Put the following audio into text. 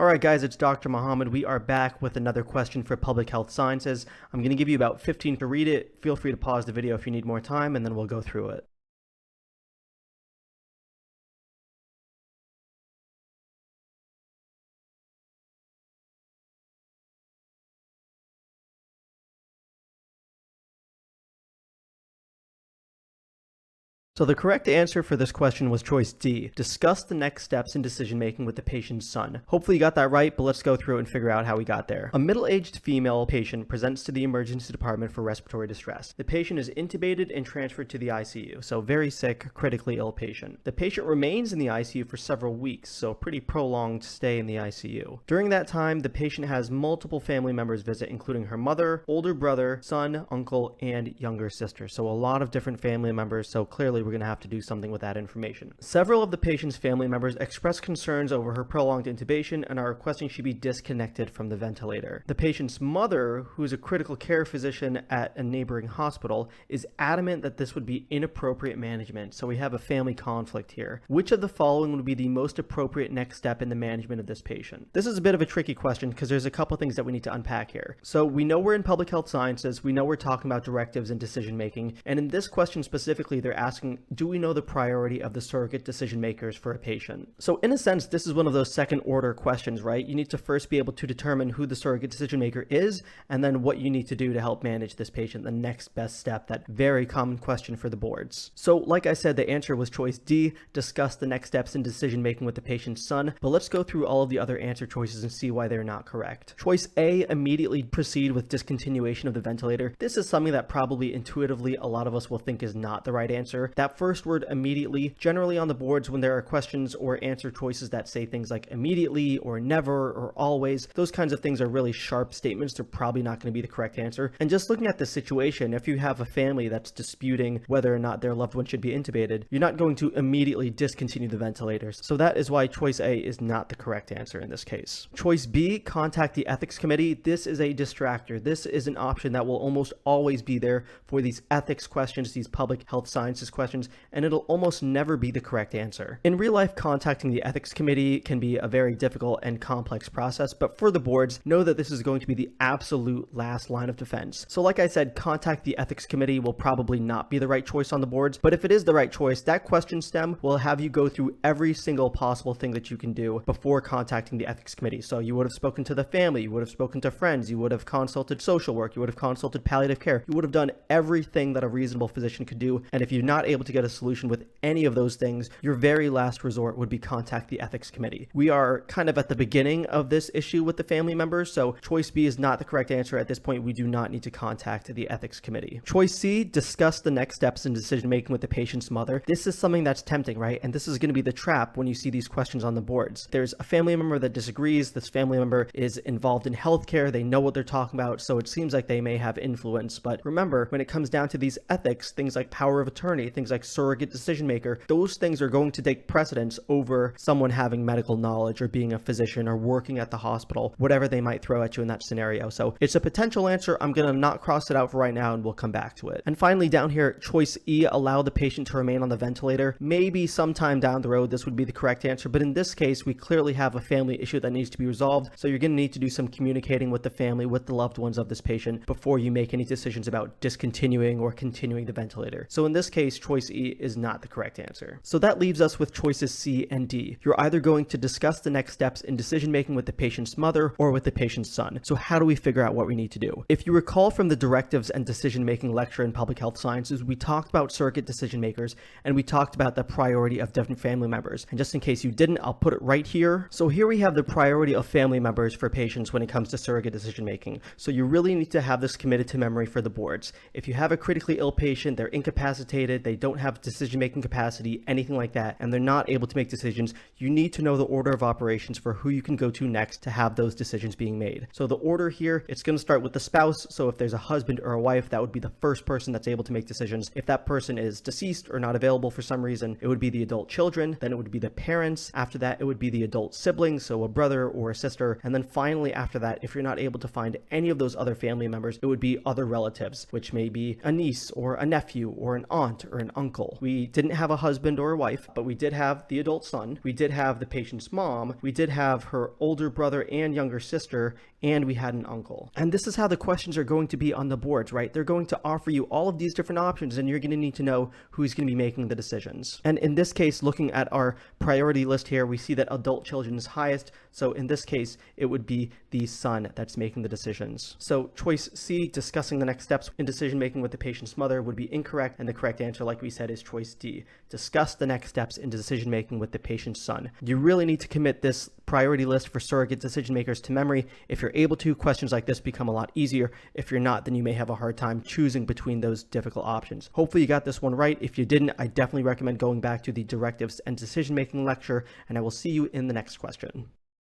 Alright guys, it's Dr. Muhammad. We are back with another question for Public Health Sciences. I'm going to give you about 15 to read it. Feel free to pause the video if you need more time, and then we'll go through it. So the correct answer for this question was choice D. Discuss the next steps in decision making with the patient's son. Hopefully you got that right, but let's go through and figure out how we got there. A middle-aged female patient presents to the emergency department for respiratory distress. The patient is intubated and transferred to the ICU, so very sick, critically ill patient. The patient remains in the ICU for several weeks, so pretty prolonged stay in the ICU. During that time, the patient has multiple family members visit, including her mother, older brother, son, uncle, and younger sister. So a lot of different family members, so clearly we're going to have to do something with that information. Several of the patient's family members express concerns over her prolonged intubation and are requesting she be disconnected from the ventilator. The patient's mother, who is a critical care physician at a neighboring hospital, is adamant that this would be inappropriate management, so we have a family conflict here. Which of the following would be the most appropriate next step in the management of this patient? This is a bit of a tricky question because there's a couple things that we need to unpack here. So we know we're in public health sciences, we know we're talking about directives and decision making, and in this question specifically they're asking, do we know the priority of the surrogate decision makers for a patient? So in a sense, this is one of those second order questions, right? You need to first be able to determine who the surrogate decision maker is, and then what you need to do to help manage this patient, the next best step, that very common question for the boards. So like I said, the answer was choice D, discuss the next steps in decision making with the patient's son, but let's go through all of the other answer choices and see why they're not correct. Choice A, immediately proceed with discontinuation of the ventilator. This is something that probably intuitively a lot of us will think is not the right answer. That first word immediately, generally on the boards when there are questions or answer choices that say things like immediately or never or always, those kinds of things are really sharp statements. They're probably not going to be the correct answer. And just looking at the situation, if you have a family that's disputing whether or not their loved one should be intubated, you're not going to immediately discontinue the ventilators. So that is why choice A is not the correct answer in this case. Choice B, contact the ethics committee. This is a distractor. This is an option that will almost always be there for these ethics questions, these public health sciences questions, and it'll almost never be the correct answer. In real life, contacting the ethics committee can be a very difficult and complex process, but for the boards, know that this is going to be the absolute last line of defense. So like I said, contact the ethics committee will probably not be the right choice on the boards, but if it is the right choice, that question stem will have you go through every single possible thing that you can do before contacting the ethics committee. So you would have spoken to the family, you would have spoken to friends, you would have consulted social work, you would have consulted palliative care, you would have done everything that a reasonable physician could do, and if you're not able to get a solution with any of those things, your very last resort would be contact the ethics committee. We are kind of at the beginning of this issue with the family members, so choice B is not the correct answer. At this point, we do not need to contact the ethics committee. Choice C, discuss the next steps in decision making with the patient's mother. This is something that's tempting, right? And this is going to be the trap when you see these questions on the boards. There's a family member that disagrees. This family member is involved in healthcare. They know what they're talking about, so it seems like they may have influence. But remember, when it comes down to these ethics, things like power of attorney, things like surrogate decision maker, those things are going to take precedence over someone having medical knowledge or being a physician or working at the hospital, whatever they might throw at you in that scenario. So it's a potential answer. I'm going to not cross it out for right now, and we'll come back to it. And finally, down here, choice E, allow the patient to remain on the ventilator. Maybe sometime down the road, this would be the correct answer, but in this case, we clearly have a family issue that needs to be resolved. So you're going to need to do some communicating with the family, with the loved ones of this patient before you make any decisions about discontinuing or continuing the ventilator. So in this case, choice E is not the correct answer. So that leaves us with choices C and D. You're either going to discuss the next steps in decision making with the patient's mother or with the patient's son. So how do we figure out what we need to do? If you recall from the directives and decision making lecture in public health sciences, we talked about surrogate decision makers and we talked about the priority of different family members. And just in case you didn't, I'll put it right here. So here we have the priority of family members for patients when it comes to surrogate decision making. So you really need to have this committed to memory for the boards. If you have a critically ill patient, they're incapacitated, they don't have decision making capacity, anything like that, and they're not able to make decisions, you need to know the order of operations for who you can go to next to have those decisions being made. So the order here, it's going to start with the spouse. So if there's a husband or a wife, that would be the first person that's able to make decisions. If that person is deceased or not available for some reason, it would be the adult children, then it would be the parents. After that, it would be the adult siblings, so a brother or a sister. And then finally, after that, if you're not able to find any of those other family members, it would be other relatives, which may be a niece or a nephew or an aunt or an uncle. We didn't have a husband or a wife, but we did have the adult son. We did have the patient's mom. We did have her older brother and younger sister, and we had an uncle. And this is how the questions are going to be on the boards, right? They're going to offer you all of these different options, and you're going to need to know who's going to be making the decisions. And in this case, looking at our priority list here, we see that adult children is highest. So in this case, it would be the son that's making the decisions. So choice C, discussing the next steps in decision making with the patient's mother, would be incorrect. And the correct answer, like we said, is choice D, discuss the next steps in decision making with the patient's son. You really need to commit this priority list for surrogate decision makers to memory. If you're able to, questions like this become a lot easier. If you're not, then you may have a hard time choosing between those difficult options. Hopefully you got this one right. If you didn't, I definitely recommend going back to the directives and decision making lecture, and I will see you in the next question.